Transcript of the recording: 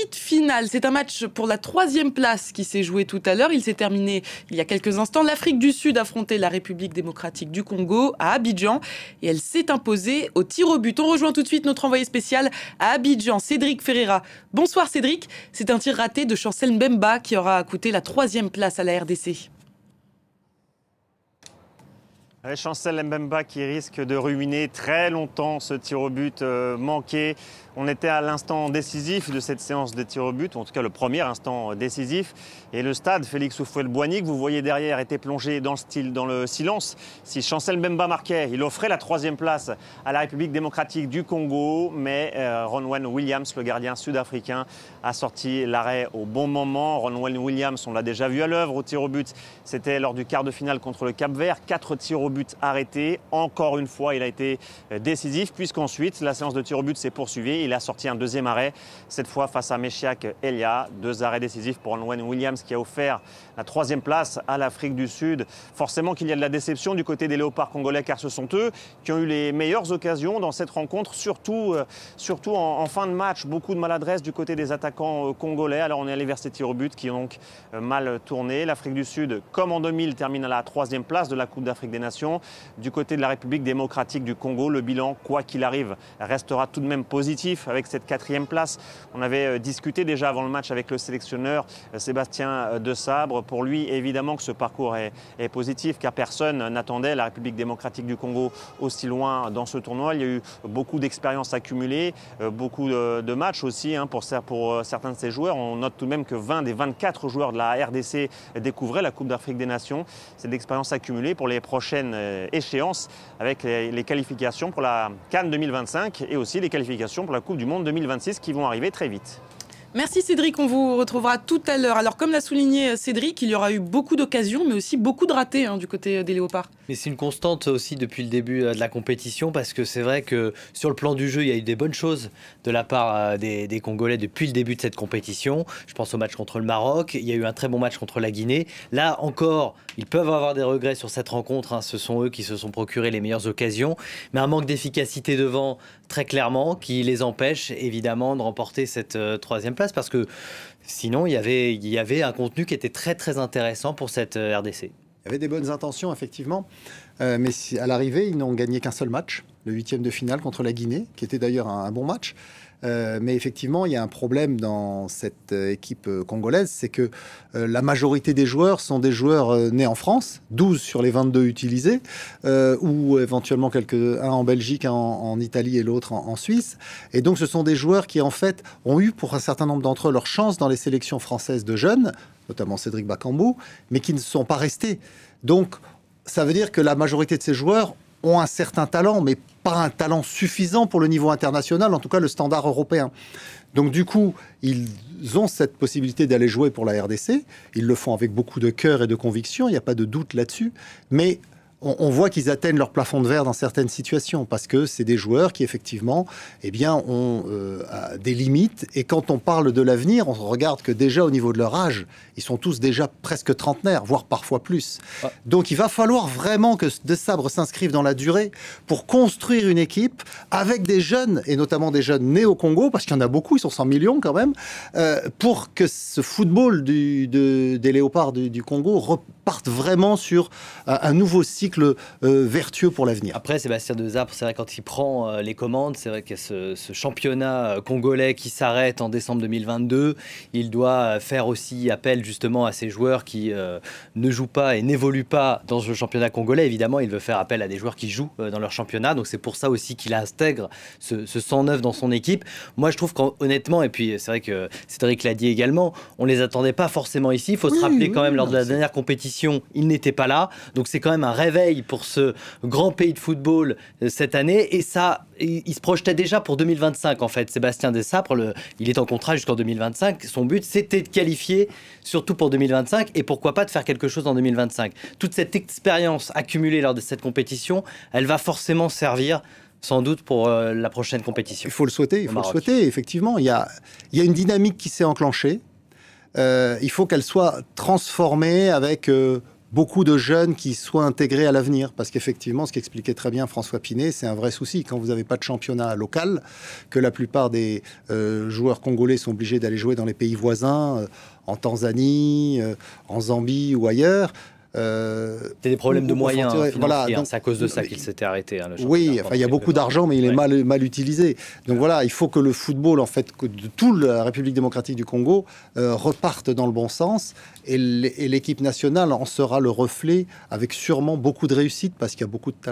petite finale. C'est un match pour la 3e place qui s'est joué tout à l'heure. Il s'est terminé il y a quelques instants. L'Afrique du Sud affrontait la République démocratique du Congo à Abidjan et elle s'est imposée au tir au but. On rejoint tout de suite notre envoyé spécial à Abidjan, Cédric Ferreira. Bonsoir Cédric. C'est un tir raté de Chancel Mbemba qui aura coûté la 3e place à la RDC. Chancel Mbemba qui risque de ruiner très longtemps ce tir au but manqué. On était à l'instant décisif de cette séance de tir au but, ou en tout cas le premier instant décisif. Et le stade Félix Houphouët-Boigny, que vous voyez derrière, était plongé dans le silence. Si Chancel Mbemba marquait, il offrait la 3e place à la République démocratique du Congo. Mais Ronwen Williams, le gardien sud-africain, a sorti l'arrêt au bon moment. Ronwen Williams, on l'a déjà vu à l'œuvre au tir au but. C'était lors du quart de finale contre le Cap-Vert. 4 tirs au but arrêtés. Encore une fois, il a été décisif, puisqu'ensuite, la séance de tir au but s'est poursuivie. Il a sorti un 2e arrêt, cette fois face à Meshiak Elia. 2 arrêts décisifs pour Ronwen Williams qui a offert la 3e place à l'Afrique du Sud. Forcément qu'il y a de la déception du côté des léopards congolais, car ce sont eux qui ont eu les meilleures occasions dans cette rencontre, surtout en fin de match. Beaucoup de maladresse du côté des attaquants congolais. Alors on est allé vers ces tirs au but qui ont donc mal tourné. L'Afrique du Sud, comme en 2000, termine à la 3e place de la Coupe d'Afrique des Nations. Du côté de la République démocratique du Congo, le bilan, quoi qu'il arrive, restera tout de même positif avec cette 4e place. On avait discuté déjà avant le match avec le sélectionneur Sébastien Desabre. Pour lui, évidemment que ce parcours est positif, car personne n'attendait la République démocratique du Congo aussi loin dans ce tournoi. Il y a eu beaucoup d'expériences accumulées, beaucoup de matchs aussi pour certains de ces joueurs. On note tout de même que 20 des 24 joueurs de la RDC découvraient la Coupe d'Afrique des Nations. C'est de l'expérience accumulée pour les prochaines échéances, avec les qualifications pour la CAN 2025 et aussi les qualifications pour la Coupe du Monde 2026 qui vont arriver très vite. Merci Cédric, on vous retrouvera tout à l'heure. Alors comme l'a souligné Cédric, il y aura eu beaucoup d'occasions, mais aussi beaucoup de ratés du côté des léopards. Mais c'est une constante aussi depuis le début de la compétition, parce que c'est vrai que sur le plan du jeu, il y a eu des bonnes choses de la part des Congolais depuis le début de cette compétition. Je pense au match contre le Maroc, il y a eu un très bon match contre la Guinée. Là encore, ils peuvent avoir des regrets sur cette rencontre, ce sont eux qui se sont procurés les meilleures occasions, mais un manque d'efficacité devant, très clairement, qui les empêche évidemment de remporter cette 3e place, parce que sinon il y avait un contenu qui était très très intéressant pour cette RDC. Il y avait des bonnes intentions, effectivement, mais à l'arrivée, ils n'ont gagné qu'un seul match, le 8e de finale contre la Guinée, qui était d'ailleurs un bon match. Mais effectivement, il y a un problème dans cette équipe congolaise, c'est que la majorité des joueurs sont des joueurs nés en France, 12 sur les 22 utilisés, ou éventuellement un en Belgique, un en Italie et l'autre en Suisse. Et donc, ce sont des joueurs qui, en fait, ont eu, pour un certain nombre d'entre eux, leur chance dans les sélections françaises de jeunes, notamment Cédric Bakambu, mais qui ne sont pas restés. Donc, ça veut dire que la majorité de ces joueurs ont un certain talent, mais pas un talent suffisant pour le niveau international, en tout cas le standard européen. Donc du coup, ils ont cette possibilité d'aller jouer pour la RDC. Ils le font avec beaucoup de cœur et de conviction, il n'y a pas de doute là-dessus. Mais on voit qu'ils atteignent leur plafond de verre dans certaines situations, parce que c'est des joueurs qui, effectivement, ont des limites. Et quand on parle de l'avenir, on regarde que déjà, au niveau de leur âge, ils sont tous déjà presque trentenaires, voire parfois plus. Ouais. Donc, il va falloir vraiment que Desabre s'inscrive dans la durée pour construire une équipe avec des jeunes, et notamment des jeunes nés au Congo, parce qu'il y en a beaucoup, ils sont 100 millions quand même, pour que ce football des léopards du Congo reparte vraiment sur un nouveau cycle vertueux pour l'avenir. Après, Sébastien Desabre, c'est vrai, quand il prend les commandes, c'est vrai qu'il y a ce championnat congolais qui s'arrête en décembre 2022. Il doit faire aussi appel justement à ces joueurs qui ne jouent pas et n'évoluent pas dans ce championnat congolais. Évidemment, il veut faire appel à des joueurs qui jouent dans leur championnat. Donc c'est pour ça aussi qu'il intègre ce 109 dans son équipe. Moi, je trouve qu'honnêtement, et puis c'est vrai que Cédric l'a dit également, on les attendait pas forcément ici. Il faut se rappeler quand même, lors de la dernière compétition, ils n'étaient pas là. Donc c'est quand même un réveil pour ce grand pays de football cette année, et ça, il se projetait déjà pour 2025 en fait. Sébastien Desabre, il est en contrat jusqu'en 2025, son but c'était de qualifier surtout pour 2025, et pourquoi pas de faire quelque chose en 2025. Toute cette expérience accumulée lors de cette compétition, elle va forcément servir sans doute pour la prochaine compétition. Il faut le souhaiter, effectivement. Il y a une dynamique qui s'est enclenchée. Il faut qu'elle soit transformée avec beaucoup de jeunes qui soient intégrés à l'avenir. Parce qu'effectivement, ce qu'expliquait très bien François Pinet, c'est un vrai souci. Quand vous n'avez pas de championnat local, que la plupart des joueurs congolais sont obligés d'aller jouer dans les pays voisins, en Tanzanie, en Zambie ou ailleurs. C'est des problèmes de moyens financiers, voilà, c'est à cause de ça qu'il s'était arrêté. Oui, enfin, il y a beaucoup d'argent, mais il est mal utilisé. Donc voilà, il faut que le football, en fait, que de toute la République démocratique du Congo reparte dans le bon sens, et l'équipe nationale en sera le reflet, avec sûrement beaucoup de réussite, parce qu'il y a beaucoup de talent.